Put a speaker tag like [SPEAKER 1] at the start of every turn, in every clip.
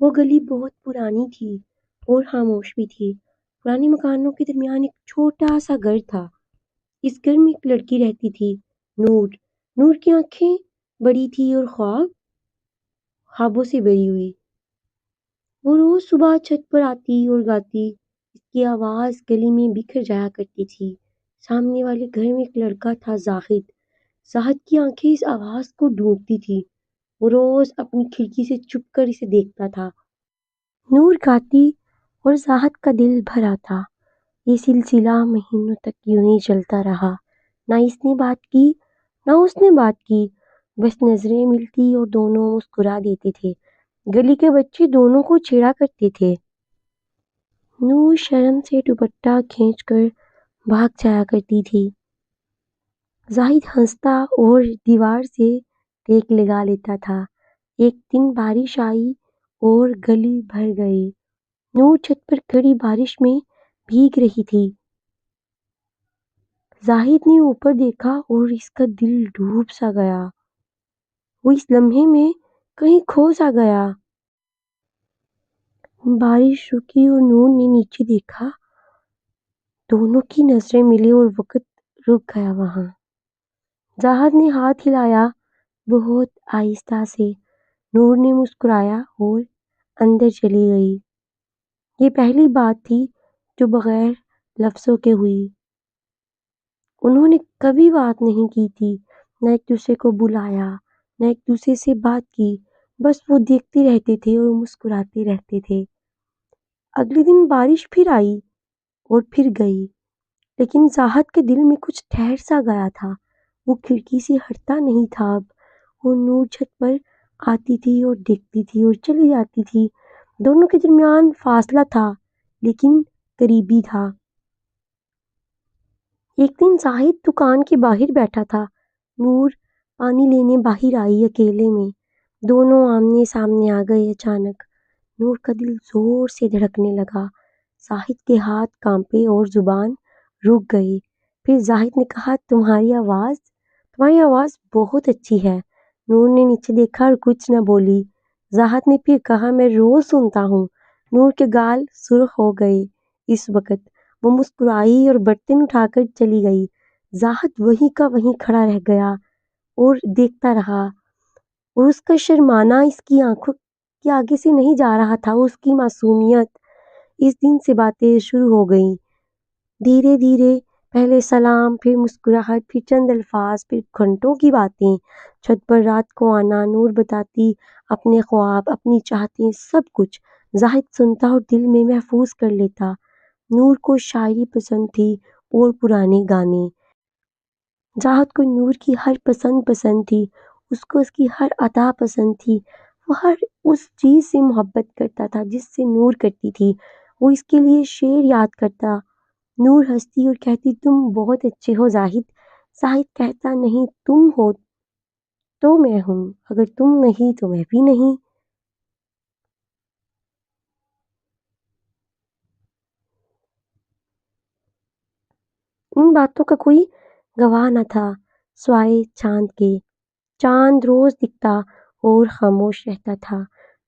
[SPEAKER 1] وہ گلی بہت پرانی تھی اور خاموش بھی تھی۔ پرانے مکانوں کے درمیان ایک چھوٹا سا گھر تھا۔ اس گھر میں ایک لڑکی رہتی تھی، نور۔ نور کی آنکھیں بڑی تھی اور خوابوں سے بھری ہوئی۔ وہ روز صبح چھت پر آتی اور گاتی۔ اس کی آواز گلی میں بکھر جایا کرتی تھی۔ سامنے والے گھر میں ایک لڑکا تھا، زاہد۔ زاہد کی آنکھیں اس آواز کو ڈھونڈتی تھی۔ وہ روز اپنی کھڑکی سے چھپ کر اسے دیکھتا تھا۔ نور گاتی اور زاہد کا دل بھر آتا۔ یہ سلسلہ مہینوں تک یوں ہی چلتا رہا۔ نہ اس نے بات کی نہ اس نے بات کی، بس نظریں ملتی اور دونوں مسکرا دیتے تھے۔ گلی کے بچے دونوں کو چھیڑا کرتے تھے۔ نور شرم سے دوپٹہ کھینچ کر بھاگ جایا کرتی تھی۔ زاہد ہنستا اور دیوار سے ٹیک لگا لیتا تھا۔ ایک دن بارش آئی اور گلی بھر گئی۔ نور چھت پر کھڑی بارش میں بھیگ رہی تھی۔ زاہد نے اوپر دیکھا اور اس کا دل ڈوب سا گیا۔ وہ اس لمحے میں کہیں کھو سا گیا۔ بارش رکی اور نور نے نیچے دیکھا۔ دونوں کی نظریں ملی اور وقت رک گیا وہاں۔ زاہد نے ہاتھ ہلایا، بہت آہستہ سے۔ نور نے مسکرایا اور اندر چلی گئی۔ یہ پہلی بات تھی جو بغیر لفظوں کے ہوئی۔ انہوں نے کبھی بات نہیں کی تھی، نہ ایک دوسرے کو بلایا، نہ ایک دوسرے سے بات کی، بس وہ دیکھتے رہتے تھے اور مسکراتے رہتے تھے۔ اگلے دن بارش پھر آئی اور پھر گئی، لیکن زاہد کے دل میں کچھ ٹھہر سا گیا تھا۔ وہ کھڑکی سے ہٹتا نہیں تھا اب۔ اور نور چھت پر آتی تھی اور دیکھتی تھی اور چلی جاتی تھی۔ دونوں کے درمیان فاصلہ تھا، لیکن قریبی تھا۔ ایک دن زاہد دکان کے باہر بیٹھا تھا۔ نور پانی لینے باہر آئی اکیلے میں۔ دونوں آمنے سامنے آ گئے اچانک۔ نور کا دل زور سے دھڑکنے لگا۔ زاہد کے ہاتھ کانپے اور زبان رک گئی۔ پھر زاہد نے کہا، تمہاری آواز بہت اچھی ہے۔ نور نے نیچے دیکھا اور کچھ نہ بولی۔ زاہد نے پھر کہا، میں روز سنتا ہوں۔ نور کے گال سرخ ہو گئے۔ اس وقت وہ مسکرائی اور برتن اٹھا کر چلی گئی۔ زاہد وہیں کا وہیں کھڑا رہ گیا اور دیکھتا رہا، اور اس کا شرمانا اس کی آنکھوں کے آگے سے نہیں جا رہا تھا۔ اس کی معصومیت۔ اس دن سے باتیں شروع ہو گئیں، دھیرے دھیرے۔ پہلے سلام، پھر مسکراہٹ، پھر چند الفاظ، پھر گھنٹوں کی باتیں۔ چھت پر رات کو آنا، نور بتاتی اپنے خواب، اپنی چاہتیں، سب کچھ۔ زاہد سنتا اور دل میں محفوظ کر لیتا۔ نور کو شاعری پسند تھی اور پرانے گانے۔ زاہد کو نور کی ہر پسند تھی۔ اس کو اس کی ہر ادا پسند تھی۔ وہ ہر اس چیز سے محبت کرتا تھا جس سے نور کرتی تھی۔ وہ اس کے لیے شعر یاد کرتا۔ نور ہنستی اور کہتی، تم بہت اچھے ہو زاہد۔ زاہد کہتا، نہیں، تم ہو تو میں ہوں، اگر تم نہیں تو میں بھی نہیں۔ ان باتوں کا کوئی گواہ نہ تھا سوائے چاند کے۔ چاند روز دکھتا اور خاموش رہتا تھا۔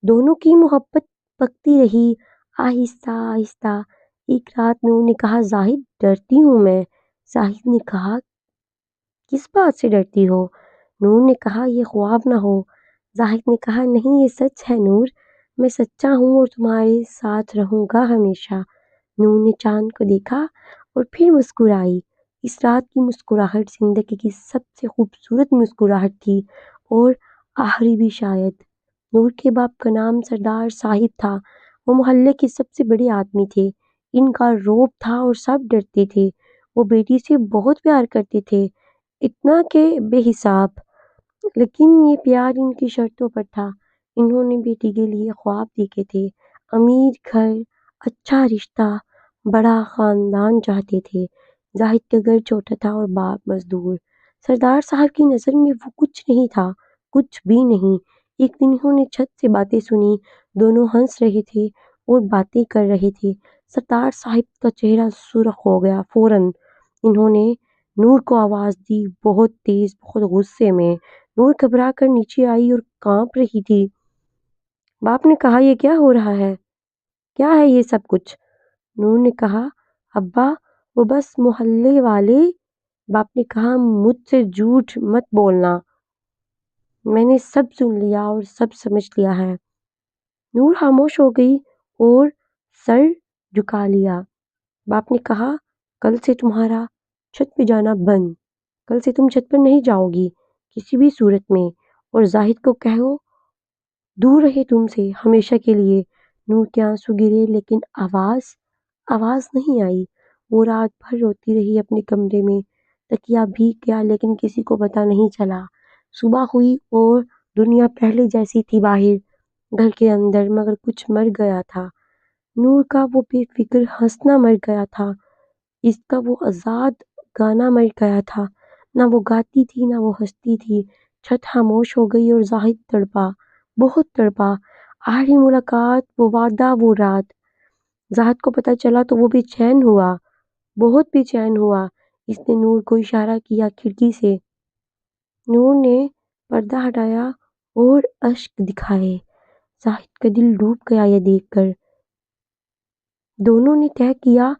[SPEAKER 1] دونوں کی محبت پکتی رہی، آہستہ آہستہ۔ ایک رات نور نے کہا، زاہد، ڈرتی ہوں میں۔ زاہد نے کہا، کس بات سے ڈرتی ہو؟ نور نے کہا، یہ خواب نہ ہو۔ زاہد نے کہا، نہیں، یہ سچ ہے نور، میں سچا ہوں اور تمہارے ساتھ رہوں گا ہمیشہ۔ نور نے چاند کو دیکھا اور پھر مسکرائی۔ اس رات کی مسکراہٹ زندگی کی سب سے خوبصورت مسکراہٹ تھی، اور آخری بھی شاید۔ نور کے باپ کا نام سردار صاحب تھا۔ وہ محلے کے سب سے بڑے آدمی تھے۔ ان کا رعب تھا اور سب ڈرتے تھے۔ وہ بیٹی سے بہت پیار کرتے تھے، اتنا کہ بے حساب۔ لیکن یہ پیار ان کی شرطوں پر تھا۔ انہوں نے بیٹی کے لیے خواب دیکھے تھے، امیر گھر، اچھا رشتہ، بڑا خاندان چاہتے تھے۔ زاہد کا گھر چھوٹا تھا اور باپ مزدور۔ سردار صاحب کی نظر میں وہ کچھ نہیں تھا، کچھ بھی نہیں۔ ایک دن انہوں نے چھت سے باتیں سنی۔ دونوں ہنس رہے تھے اور باتیں کر رہے تھے۔ سردار صاحب کا چہرہ سرخ ہو گیا۔ فوراً انہوں نے نور کو آواز دی، بہت تیز، بہت غصے میں۔ نور گھبرا کر نیچے آئی اور کانپ رہی تھی۔ باپ نے کہا یہ کیا ہو رہا ہے؟ کیا ہے یہ سب کچھ؟ نور نے کہا ابا وہ بس محلے والے۔ باپ نے کہا مجھ سے جھوٹ مت بولنا، میں نے سب سن لیا اور سب سمجھ لیا ہے۔ نور خاموش ہو گئی اور سر جھکا لیا۔ باپ نے کہا کل سے تمہارا چھت پہ جانا بند، کل سے تم چھت پر نہیں جاؤ گی کسی بھی صورت میں، اور زاہد کو کہو دور رہے تم سے ہمیشہ کے لیے۔ نور کے آنسو گرے لیکن آواز نہیں آئی۔ وہ رات بھر روتی رہی اپنے کمرے میں، تکیا بھیگ گیا لیکن کسی کو پتہ نہیں چلا۔ صبح ہوئی اور دنیا پہلے جیسی تھی باہر، گھر کے اندر، مگر کچھ مر گیا تھا۔ نور کا وہ بے فکر ہنسنا مر گیا تھا، اس کا وہ آزاد گانا مر گیا تھا۔ نہ وہ گاتی تھی نہ وہ ہنستی تھی۔ چھت خاموش ہو گئی اور زاہد تڑپا، بہت تڑپا۔ آخری ملاقات، وہ وعدہ، وہ رات۔ زاہد کو پتہ چلا تو وہ بے چین ہوا، بہت بے چین ہوا۔ اس نے نور کو اشارہ کیا کھڑکی سے۔ نور نے پردہ ہٹایا اور اشک دکھائے۔ زاہد کا دل ڈوب گیا یہ دیکھ کر۔ دونوں نے طے کیا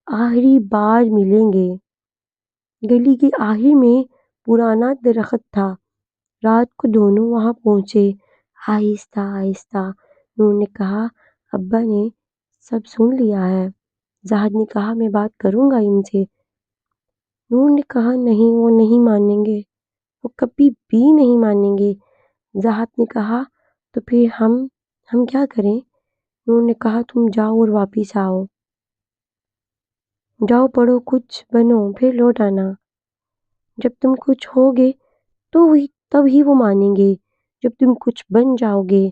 [SPEAKER 1] آخری بار ملیں گے۔ گلی کے آخر میں پرانا درخت تھا۔ رات کو دونوں وہاں پہنچے، آہستہ آہستہ۔ نور نے کہا ابا نے سب سن لیا ہے۔ زاہد نے کہا میں بات کروں گا ان سے۔ نور نے کہا نہیں، وہ نہیں مانیں گے، وہ کبھی بھی نہیں مانیں گے۔ زاہد نے کہا تو پھر ہم کیا کریں؟ نور نے کہا تم جاؤ اور واپس آؤ، جاؤ پڑھو کچھ بنو پھر لوٹ آنا۔ جب تم کچھ ہوگے تو تب ہی وہ مانیں گے، جب تم کچھ بن جاؤ گے۔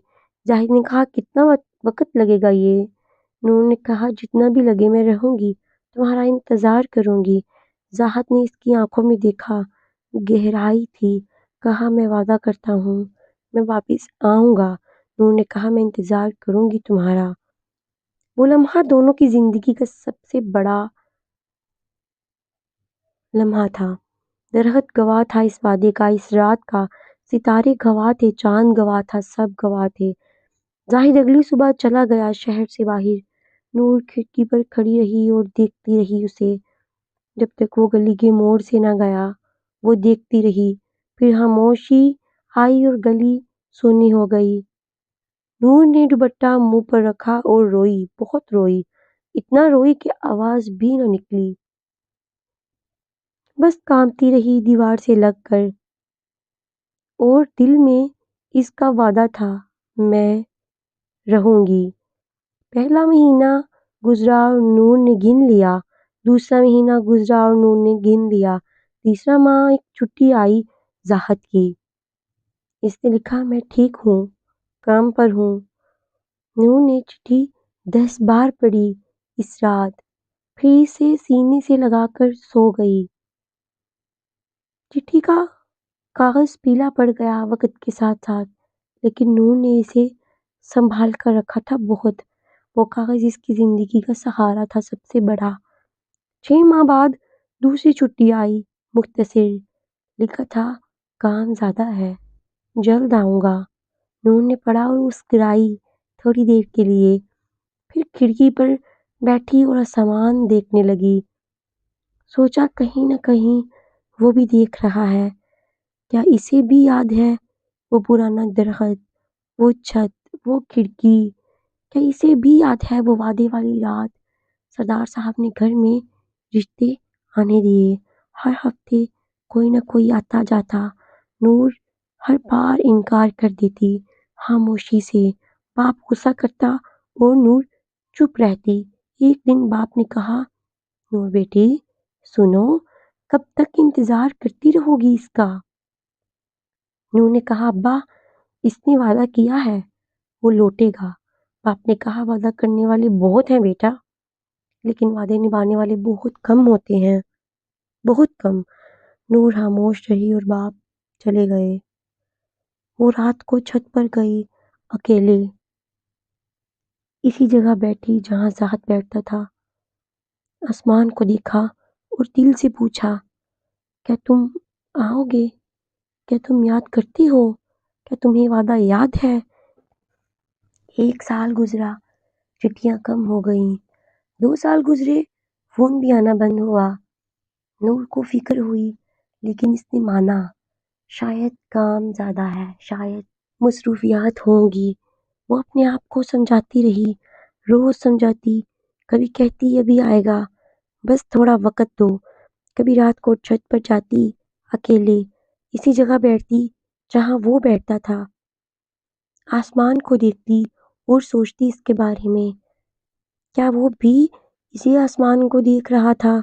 [SPEAKER 1] زاہد نے کہا کتنا وقت لگے گا یہ؟ نور نے کہا جتنا بھی لگے میں رہوں گی، تمہارا انتظار کروں گی۔ زاہد نے اس کی آنکھوں میں دیکھا، گہرائی تھی۔ کہا میں وعدہ کرتا ہوں میں واپس آؤں گا۔ نور نے کہا میں انتظار کروں گی تمہارا۔ وہ لمحہ دونوں کی زندگی کا سب سے بڑا لمحہ تھا۔ درخت گواہ تھا اس وعدے کا، اس رات کا، ستارے گواہ تھے، چاند گواہ تھا، سب گواہ تھے۔ زاہد اگلی صبح چلا گیا شہر سے باہر۔ نور کھڑکی پر کھڑی رہی اور دیکھتی رہی اسے، جب تک وہ گلی کے موڑ سے نہ گیا۔ وہ دیکھتی رہی، پھر خاموشی آئی اور گلی سونی ہو گئی۔ نور نے دوپٹہ منہ پر رکھا اور روئی، بہت روئی، اتنا روئی کہ آواز بھی نہ نکلی، بس کانپتی رہی دیوار سے لگ کر۔ اور دل میں اس کا وعدہ تھا میں رہوں گی۔ پہلا مہینہ گزرا اور نور نے گن لیا، دوسرا مہینہ گزرا اور نور نے گن لیا، تیسرا ماہ ایک چٹھی آئی زاہد کی۔ اس نے لکھا میں ٹھیک ہوں، کام پر ہوں۔ نور نے چٹھی 10 بار پڑھی اس رات، پھر اسے سینے سے لگا کر سو گئی۔ چٹھی کا کاغذ پیلا پڑ گیا وقت کے ساتھ ساتھ، لیکن نور نے اسے سنبھال کر رکھا تھا بہت۔ وہ کاغذ اس کی زندگی کا سہارا تھا سب سے بڑا۔ 6 ماہ بعد دوسری چھٹی آئی، مختصر، لکھا تھا کام زیادہ ہے، جلد آؤں گا۔ نور نے پڑھا اور مسکرائی تھوڑی دیر کے لیے، پھر کھڑکی پر بیٹھی اور آسمان دیکھنے لگی۔ سوچا کہیں نہ کہیں وہ بھی دیکھ رہا ہے، کیا اسے بھی یاد ہے وہ پرانا درخت، وہ چھت، وہ کھڑکی؟ کیا اسے بھی یاد ہے وہ وعدے والی رات؟ سردار صاحب نے گھر میں رشتے آنے دیے، ہر ہفتے کوئی نہ کوئی آتا جاتا۔ نور ہر بار انکار کر دیتی خاموشی سے۔ باپ غصہ کرتا اور نور چپ رہتی۔ ایک دن باپ نے کہا نور بیٹی سنو، کب تک انتظار کرتی رہو گی اس کا؟ نور نے کہا ابا اس نے وعدہ کیا ہے وہ لوٹے گا۔ باپ نے کہا وعدہ کرنے والے بہت ہیں بیٹا، لیکن وعدے نبھانے والے بہت کم ہوتے ہیں، بہت کم۔ نور خاموش رہی اور باپ چلے گئے۔ وہ رات کو چھت پر گئی، اکیلے، اسی جگہ بیٹھی جہاں زاہد بیٹھتا تھا۔ آسمان کو دیکھا اور دل سے پوچھا کیا تم آؤ گے؟ کیا تم یاد کرتی ہو؟ کیا تمہیں وعدہ یاد ہے؟ 1 سال گزرا، چٹھیاں کم ہو گئیں۔ 2 سال گزرے، فون بھی آنا بند ہوا۔ نور کو فکر ہوئی، لیکن اس نے مانا شاید کام زیادہ ہے، شاید مصروفیات ہوں گی۔ وہ اپنے آپ کو سمجھاتی رہی، روز سمجھاتی، کبھی کہتی ابھی آئے گا، بس تھوڑا وقت دو۔ کبھی رات کو چھت پر جاتی، اکیلے اسی جگہ بیٹھتی جہاں وہ بیٹھتا تھا، آسمان کو دیکھتی اور سوچتی اس کے بارے میں، کیا وہ بھی اسی آسمان کو دیکھ رہا تھا؟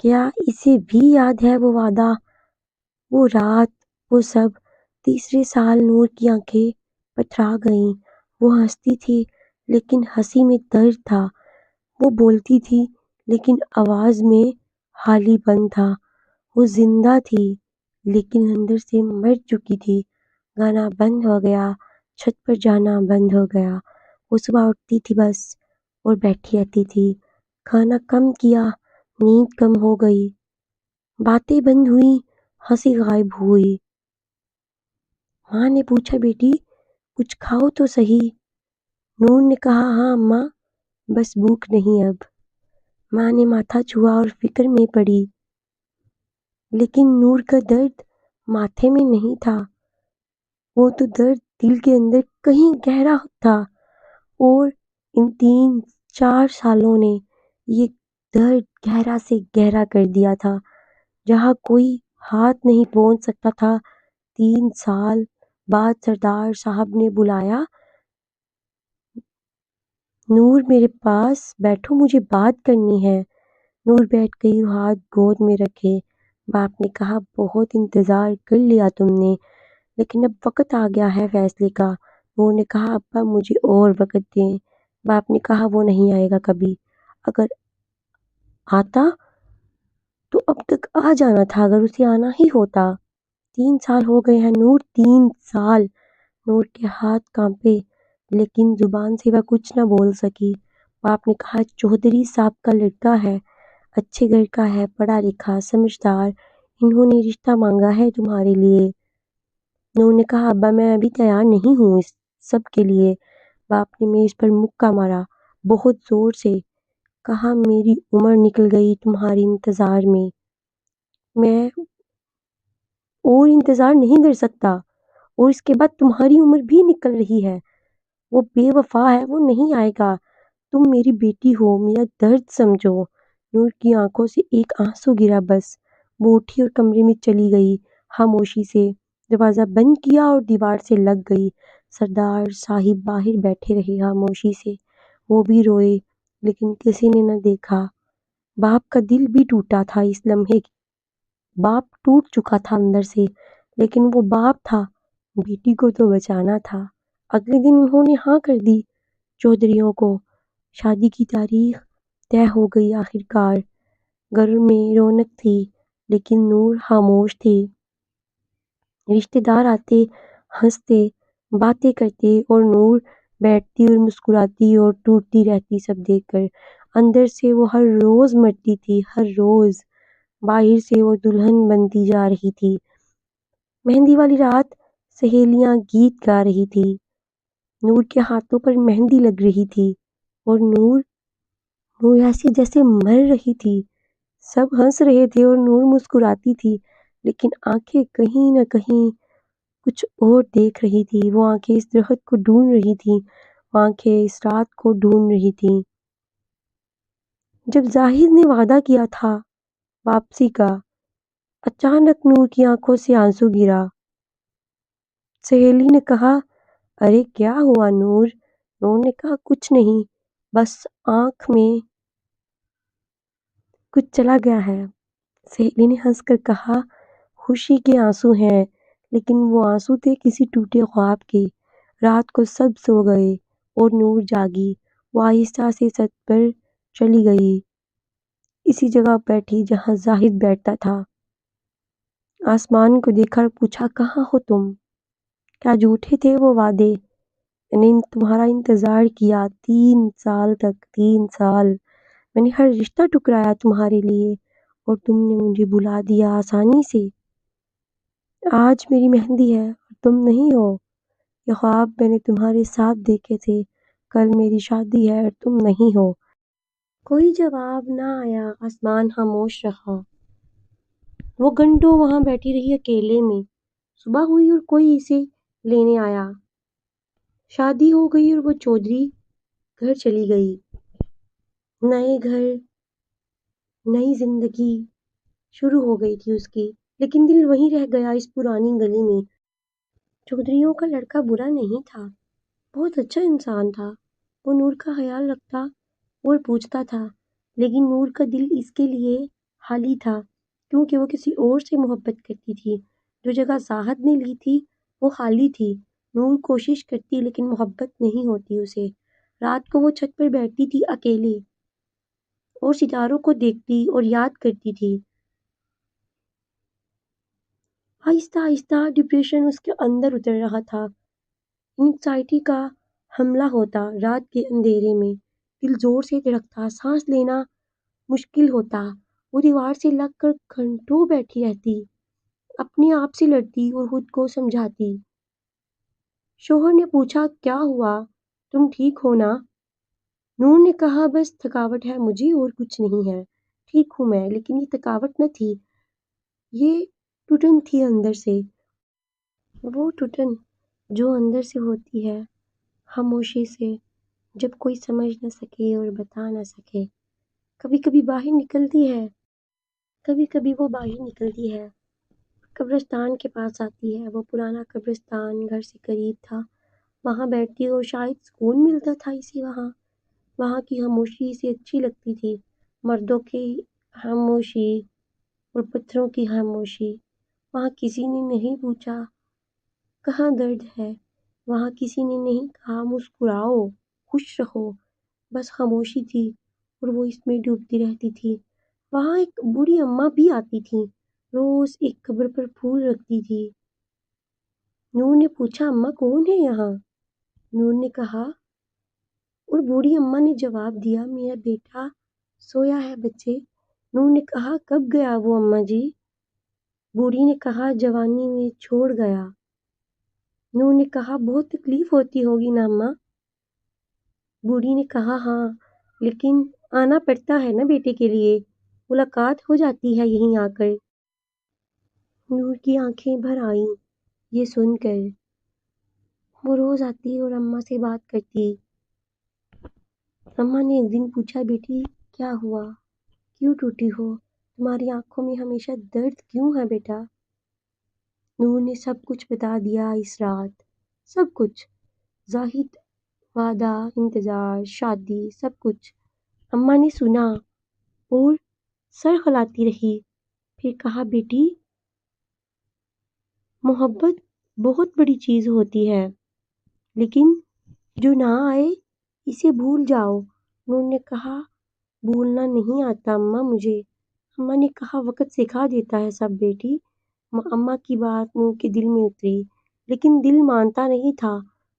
[SPEAKER 1] کیا اسے بھی یاد ہے وہ وعدہ، وہ رات، وہ سب؟ تیسرے سال نور کی آنکھیں پتھرا گئیں۔ وہ ہنستی تھی لیکن ہنسی میں درد تھا، وہ بولتی تھی لیکن آواز میں حالی بند تھا، وہ زندہ تھی لیکن اندر سے مر چکی تھی۔ گانا بند ہو گیا، چھت پر جانا بند ہو گیا۔ وہ صبح اٹھتی تھی بس اور بیٹھی رہتی تھی، کھانا کم کیا، نیند کم ہو گئی، باتیں بند ہوئی، ہنسی غائب ہوئی۔ ماں نے پوچھا بیٹی کچھ کھاؤ تو سہی۔ نور نے کہا ہاں اماں، بس بھوک نہیں اب۔ ماں نے ماتھا چھوا اور فکر میں پڑی، لیکن نور کا درد ماتھے میں نہیں تھا، وہ تو درد دل کے اندر کہیں گہرا تھا، اور ان 3-4 سالوں نے یہ درد گہرا سے گہرا کر دیا تھا، جہاں کوئی ہاتھ نہیں پہنچ سکتا تھا۔ 3 سال بعد سردار صاحب نے بلایا، نور میرے پاس بیٹھو، مجھے بات کرنی ہے۔ نور بیٹھ گئی اور ہاتھ گود میں رکھے۔ باپ نے کہا بہت انتظار کر لیا تم نے، لیکن اب وقت آ گیا ہے فیصلے کا۔ نور نے کہا ابا مجھے اور وقت دیں۔ باپ نے کہا وہ نہیں آئے گا کبھی، اگر آتا تو اب تک آ جانا تھا، اگر اسے آنا ہی ہوتا۔ 3 سال ہو گئے ہیں نور، 3 سال۔ نور کے ہاتھ کانپے لیکن زبان سے وہ کچھ نہ بول سکی۔ باپ نے کہا چودھری صاحب کا لڑکا ہے، اچھے گھر کا ہے، پڑھا لکھا، سمجھدار، انہوں نے رشتہ مانگا ہے تمہارے لیے۔ نور نے کہا ابا میں ابھی تیار نہیں ہوں اس سب کے لیے۔ باپ نے میز پر مکہ مارا بہت زور سے، کہا میری عمر نکل گئی تمہارے انتظار میں اور انتظار نہیں کر سکتا، اور اس کے بعد تمہاری عمر بھی نکل رہی ہے، وہ بے وفا ہے، وہ نہیں آئے گا، تم میری بیٹی ہو، میرا درد سمجھو۔ نور کی آنکھوں سے ایک آنسو گرا بس، وہ اٹھی اور کمرے میں چلی گئی خاموشی سے، دروازہ بند کیا اور دیوار سے لگ گئی۔ سردار صاحب باہر بیٹھے رہے خاموشی سے، وہ بھی روئے لیکن کسی نے نہ دیکھا۔ باپ کا دل بھی ٹوٹا تھا اس لمحے، باپ ٹوٹ چکا تھا اندر سے، لیکن وہ باپ تھا، بیٹی کو تو بچانا تھا۔ اگلے دن انہوں نے ہاں کر دی چودھریوں کو، شادی کی تاریخ طے ہو گئی آخرکار۔ گھر میں رونق تھی لیکن نور خاموش تھی۔ رشتے دار آتے، ہنستے، باتیں کرتے، اور نور بیٹھتی اور مسکراتی اور ٹوٹتی رہتی سب دیکھ کر۔ اندر سے وہ ہر روز مرتی تھی، ہر روز۔ باہر سے وہ دلہن بنتی جا رہی تھی۔ مہندی والی رات سہیلیاں گیت گا رہی تھی، نور کے ہاتھوں پر مہندی لگ رہی تھی، اور نور ایسی جیسے مر رہی تھی۔ سب ہنس رہے تھے اور نور مسکراتی تھی، لیکن آنکھیں کہیں نہ کہیں کچھ اور دیکھ رہی تھی۔ وہ آنکھیں اس درخت کو ڈھونڈ رہی تھیں، وہ آنکھیں اس رات کو ڈھونڈ رہی تھیں۔ جب زاہد نے وعدہ کیا تھا واپسی کا، اچانک نور کی آنکھوں سے آنسو گرا۔ سہیلی نے کہا ارے کیا ہوا نور؟ نور نے کہا کچھ نہیں، بس آنکھ میں کچھ چلا گیا ہے۔ سہیلی نے ہنس کر کہا خوشی کے آنسو ہیں، لیکن وہ آنسو تھے کسی ٹوٹے خواب کے۔ رات کو سب سو گئے اور نور جاگی، وہ آہستہ سے چھت پر چلی گئی، اسی جگہ بیٹھی جہاں زاہد بیٹھتا تھا۔ آسمان کو دیکھا اور پوچھا کہاں ہو تم؟ کیا جھوٹے تھے وہ وعدے؟ میں نے تمہارا انتظار کیا 3 سال تک، 3 سال میں نے ہر رشتہ ٹکرایا تمہارے لیے، اور تم نے مجھے بلا دیا آسانی سے۔ آج میری مہندی ہے اور تم نہیں ہو، یہ خواب میں نے تمہارے ساتھ دیکھے تھے، کل میری شادی ہے اور تم نہیں ہو۔ کوئی جواب نہ آیا، آسمان خاموش رہا۔ وہ گھنٹوں وہاں بیٹھی رہی اکیلے میں۔ صبح ہوئی اور کوئی اسے لینے آیا۔ شادی ہو گئی اور وہ چودھری گھر چلی گئی۔ نئے گھر، نئی زندگی شروع ہو گئی تھی اس کی، لیکن دل وہیں رہ گیا اس پرانی گلی میں۔ چودھریوں کا لڑکا برا نہیں تھا، بہت اچھا انسان تھا۔ وہ نور کا خیال رکھتا اور پوچھتا تھا، لیکن نور کا دل اس کے لیے خالی تھا، کیونکہ وہ کسی اور سے محبت کرتی تھی۔ جو جگہ زاہد نے لی تھی وہ خالی تھی۔ نور کوشش کرتی لیکن محبت نہیں ہوتی اسے۔ رات کو وہ چھت پر بیٹھتی تھی اکیلے اور ستاروں کو دیکھتی اور یاد کرتی تھی۔ آہستہ آہستہ ڈپریشن اس کے اندر اتر رہا تھا۔ انگزائٹی کا حملہ ہوتا رات کے اندھیرے میں، دل زور سے دھڑکتا، سانس لینا مشکل ہوتا۔ وہ دیوار سے لگ کر گھنٹوں بیٹھی رہتی، اپنے آپ سے لڑتی اور خود کو سمجھاتی۔ شوہر نے پوچھا، کیا ہوا، تم ٹھیک ہو نا؟ نور نے کہا، بس تھکاوٹ ہے مجھے اور کچھ نہیں ہے۔ ٹھیک ہوں میں، لیکن یہ تھکاوٹ نہ تھی، یہ ٹوٹن تھی اندر سے۔ وہ ٹوٹن جو اندر سے ہوتی ہے، خاموشی سے، جب کوئی سمجھ نہ سکے اور بتا نہ سکے۔ کبھی کبھی باہر نکلتی ہے، کبھی کبھی وہ باہر نکلتی ہے، قبرستان کے پاس آتی ہے۔ وہ پرانا قبرستان گھر سے قریب تھا، وہاں بیٹھتی اور شاید سکون ملتا تھا اسے وہاں۔ وہاں کی خاموشی اسے اچھی لگتی تھی، مردوں کی خاموشی اور پتھروں کی خاموشی۔ وہاں کسی نے نہیں پوچھا کہاں درد ہے، وہاں کسی نے نہیں کہا مسکراؤ، خوش رہو، بس خاموشی تھی اور وہ اس میں ڈوبتی رہتی تھی۔ وہاں ایک بوڑھی اماں بھی آتی تھی، روز ایک قبر پر پھول رکھتی تھی۔ نور نے پوچھا، اماں کون ہے یہاں؟ نور نے کہا، اور بوڑھی اماں نے جواب دیا، میرا بیٹا سویا ہے بچے۔ نور نے کہا، کب گیا وہ اماں جی؟ بوڑھی نے کہا، جوانی میں چھوڑ گیا۔ نور نے کہا، بہت تکلیف ہوتی ہوگی نا اماں؟ بوڑھی نے کہا، ہاں، لیکن آنا پڑتا ہے نا بیٹے کے لیے، ملاقات ہو جاتی ہے یہیں آ کر۔ نور کی آنکھیں بھر آئیں یہ سن کر۔ وہ روز آتی اور اماں سے بات کرتی۔ اماں نے ایک دن پوچھا، بیٹی کیا ہوا، کیوں ٹوٹی ہو، تمہاری آنکھوں میں ہمیشہ درد کیوں ہے بیٹا؟ نور نے سب کچھ بتا دیا اس رات، سب کچھ، زاہد، وعدہ، انتظار، شادی، سب کچھ۔ اماں نے سنا اور سر ہلاتی رہی، پھر کہا، بیٹی محبت بہت بڑی چیز ہوتی ہے، لیکن جو نہ آئے اسے بھول جاؤ۔ نور نے کہا، بھولنا نہیں آتا اماں مجھے۔ اماں نے کہا، وقت سکھا دیتا ہے سب بیٹی۔ اماں کی بات نور کے دل میں اتری، لیکن دل مانتا نہیں تھا،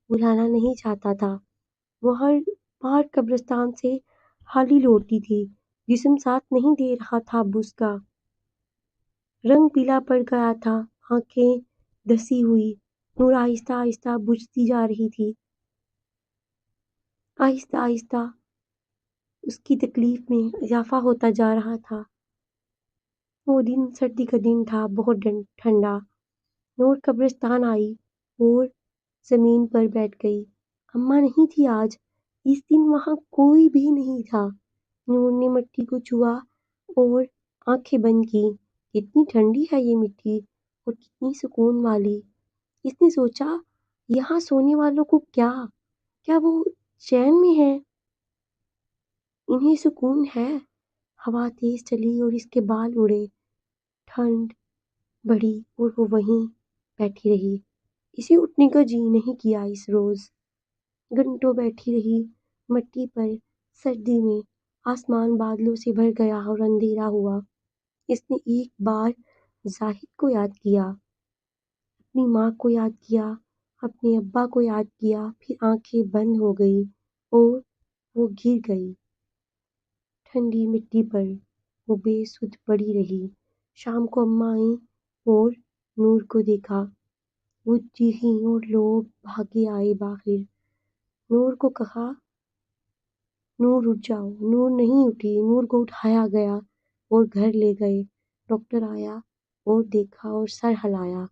[SPEAKER 1] بلانا نہیں چاہتا تھا۔ وہ ہر بار قبرستان سے خالی لوٹتی تھی، جسم ساتھ نہیں دے رہا تھا اب اس کا۔ رنگ پیلا پڑ گیا تھا، آنکھیں دسی ہوئی، نور آہستہ آہستہ بجھتی جا رہی تھی۔ آہستہ آہستہ اس کی تکلیف میں اضافہ ہوتا جا رہا تھا۔ وہ دن سردی کا دن تھا، بہت ٹھنڈا۔ نور قبرستان آئی اور زمین پر بیٹھ گئی۔ اماں نہیں تھی آج، اس دن وہاں کوئی بھی نہیں تھا۔ نور نے مٹی کو چھوا اور آنکھیں بند کی۔ کتنی ٹھنڈی ہے یہ مٹی اور کتنی سکون والی۔ اس نے سوچا، یہاں سونے والوں کو کیا وہ چین میں ہیں؟ انہیں سکون ہے۔ ہوا تیز چلی اور اس کے بال اڑے، ٹھنڈ بڑھی اور وہ وہیں بیٹھی رہی۔ اسے اٹھنے کا جی نہیں کیا اس روز۔ گھنٹوں بیٹھی رہی مٹی پر، سردی میں۔ آسمان بادلوں سے بھر گیا اور اندھیرا ہوا۔ اس نے ایک بار زاہد کو یاد کیا، اپنی ماں کو یاد کیا، اپنے ابا کو یاد کیا، پھر آنکھیں بند ہو گئی اور وہ گر گئی ٹھنڈی مٹی پر۔ وہ بے سدھ پڑی رہی۔ شام کو اماں آئیں اور نور کو دیکھا۔ وہ چیخیں اور لوگ بھاگے آئے باہر۔ نور کو کہا، نور اٹھ جاؤ۔ نور نہیں اٹھی۔ نور کو اٹھایا گیا اور گھر لے گئے۔ ڈاکٹر آیا اور دیکھا اور سر ہلایا۔